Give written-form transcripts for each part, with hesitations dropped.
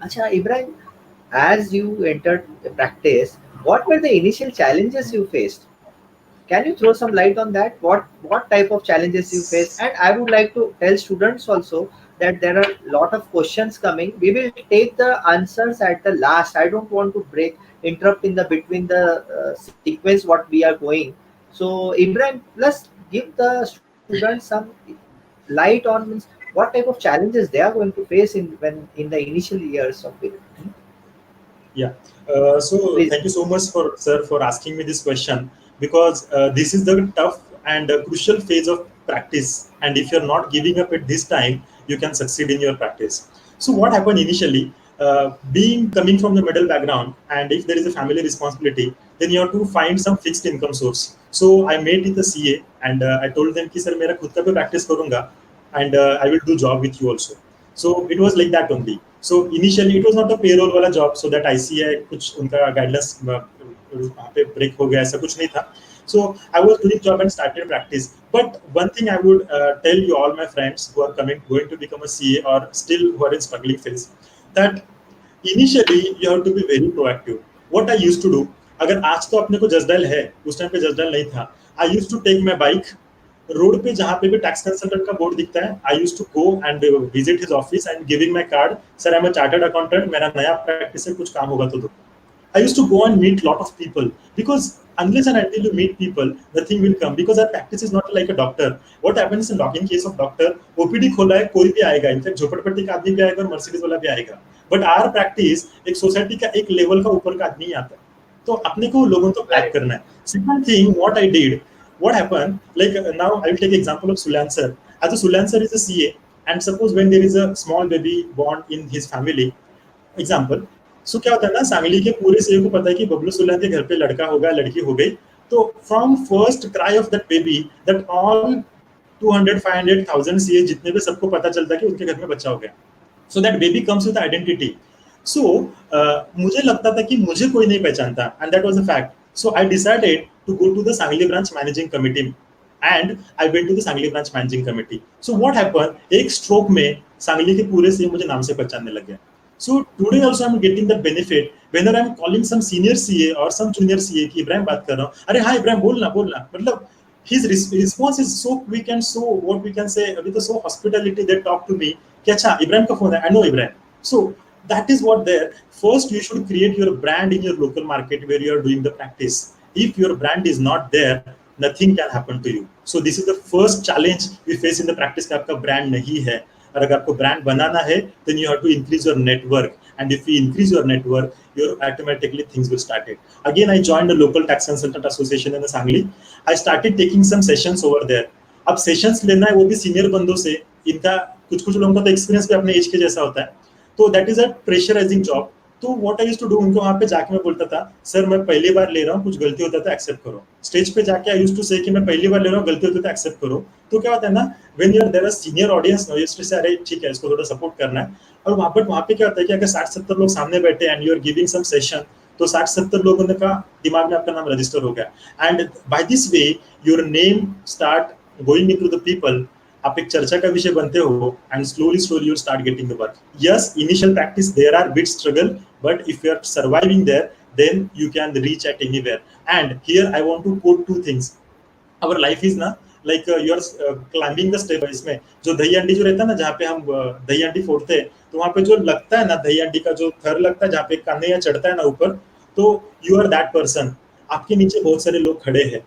Acha, Ibrahim, as you entered the practice, what were the initial challenges you faced? Can you throw some light on that? What type of challenges you faced? And I would like to tell students also that there are a lot of questions coming. We will take the answers at the last. I don't want to interrupt in the between the sequence what we are going. So Ibrahim, plus give the students some light on means what type of challenges they are going to face in the initial years of it. Yeah. So Please. thank you so much for sir for asking me this question, because this is the tough and crucial phase of practice. And if you're not giving up at this time, you can succeed in your practice. So what happened initially? Being coming from the middle background, and if there is a family responsibility, then you have to find some fixed income source. So I met with the CA, and I told them कि sir मेरा खुद का भी practice करूँगा, and I will do job with you also. So it was like that only. So initially it was not a payroll वाला job, so that ICI कुछ उनका guidelines वहाँ पे break हो गया, ऐसा कुछ नहीं था. So I was doing job and started practice. But one thing I would tell you, all my friends who are going to become a CA or still who are in struggling phase, that initially you have to be very proactive. What I used to do, अगर आज तो अपने को जजडल है, उस time पे जजडल नहीं था. I used to take my bike, road पे जहाँ पे भी टैक्स कंसल्टेंट का बोर्ड दिखता है, I used to go and visit his office and giving my card, sir I am a chartered accountant, मेरा नया प्रैक्टिस है, कुछ काम होगा तो दो. I used to go and meet lot of people, because unless and until you meet people, nothing will come, because our practice is not like a doctor. What happens in case of doctor, OPD खोला है, कोई भी आएगा, in fact झोपड़पट्टी का आदमी भी आएगा और मर्सिडीज वाला भी आएगा. बट आवर प्रैक्टिस एक सोसाइटी का एक लेवल का ऊपर का आदमी ही आता है, तो अपने को लोगों को पैक करना है. Second thing what I did, what happened, like now I will take example of Sulancer. As a Sulancer is a CA, and suppose when there is a small baby born in his family, example, so क्या होता है ना, सांगली के पूरे CA को पता है कि बबलू सुलान के घर पे लड़का होगा, लड़की हो गई, तो from first cry of that baby, that all 200 500 1000 CA जितने भी सबको पता चलता है कि उनके घर में बच्चा हो गया. So that baby comes with identity. So मुझे लगता था कि मुझे कोई नहीं पहचानता, and that was a fact. So I decided to go to the Sangli branch managing committee, and I went to the Sangli branch managing committee. So what happened, एक stroke में सांगली के पूरे सीए मुझे नाम से पहचानने लग गए. So today also I'm getting the benefit whether I'm calling some senior CA or some junior CA कि इब्राहिम बात कर रहा हूँ, अरे हाँ इब्राहिम बोलना बोलना, मतलब his response is so quick and so what we can say with the so hospitality they talk to me कि अच्छा इब्राहिम का फोन है, I know Ibrahim. So that is what there. First you should create your brand in your local market where you are doing the practice. If your brand is not there, nothing can happen to you. So this is the first challenge we face in the practice कि आपका brand नहीं है. और अगर आपको brand बनाना है, then you have to increase your network, and if you increase your network, your automatically things will start it. Again, I joined the local tax consultant association in Sangli. I started taking some sessions over there. अब sessions लेना है वो भी senior बंदों से, इनका कुछ कुछ लोगों का तो एक्सपीरियंस भी अपने एज के जैसा होता है, तो that is a pressurising job. तो what I used to do, उनको वहां पे जाके मैं बोलता था, सर मैं पहली बार ले रहा हूँ, कुछ गलती होता था एक्सेप्ट करो. स्टेज पे जाके आई यूज्ड टू से कि मैं पहली बार ले रहा हूँ, गलती होती है तो एक्सेप्ट करो. तो क्या होता है ना, when you are there a senior audience no used to say अरे ठीक है इसको थोड़ा सपोर्ट करना है. और वहां पे क्या होता है कि अगर 60-70 लोग सामने बैठे and you are giving some session, तो 60-70 लोगों ने का दिमाग में आपका नाम रजिस्टर हो गया, and by this way your name start going into the people. आप एक चर्चा का विषय बनते हो, and slowly you start getting the work. Yes, initial practice there are bit struggle, but if you are surviving there, then you can reach at anywhere. And here I want to quote two things. Our life is ना like you are climbing the step. इसमें जो दही अंडी जो रहता है ना, जहाँ पे हम दही अंडी फोड़ते हैं, तो वहाँ पे जो लगता है ना दही अंडी का जो थर लगता है, जहाँ पे काने या चढ़ता है ना ऊपर, तो यू आर दैट पर्सन. आपके नीचे बहुत सारे लोग खड़े हैं,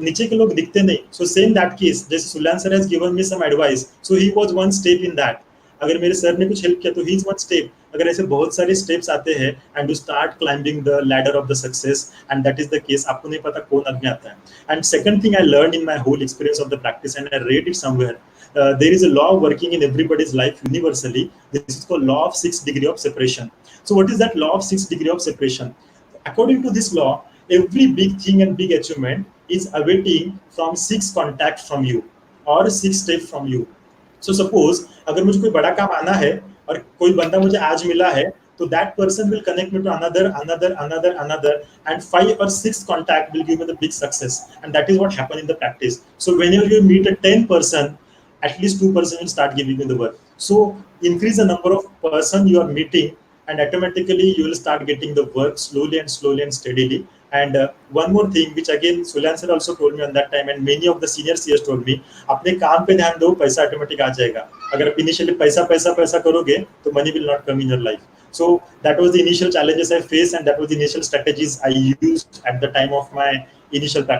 नीचे के लोग दिखते नहीं. सो सेम दैट केस, जैसे Sulan sir has given me some advice, so he was one step in that. अगर मेरे सर ने कुछ हेल्प किया तो ही इज वन स्टेप. अगर ऐसे बहुत सारे स्टेप्स आते हैं and you start climbing the ladder of the success, and that is the case. आपको नहीं पता कौन आदमी आता है. And second thing I learn in my whole experience of the practice, and I read it somewhere. There is a law working in everybody's life universally. This is called law of 6 degree of separation. So what is that law of 6 degree of separation? According to this law, every big thing and big achievement is awaiting from 6 contacts from you or 6 steps from you. So suppose अगर मुझे कोई बड़ा काम आना है और कोई बंदा मुझे आज मिला है, तो that person will connect me to another, and 5 or 6 contact will give me the big success, and that is what happened in the practice. So whenever you meet a 10 person, at least 2 person will start giving you the work. So increase the number of person you are meeting, and automatically you will start getting the work slowly and steadily. And one more thing which again Sulyan sir also told me on that time, and many of the senior CS told me, अपने काम पे ध्यान दो, पैसा automatic आ जाएगा. अगर आप initially पैसा पैसा पैसा करोगे तो money will not come in your life. So that was the initial challenges I faced, and that was the initial strategies I used at the time of my initial practice.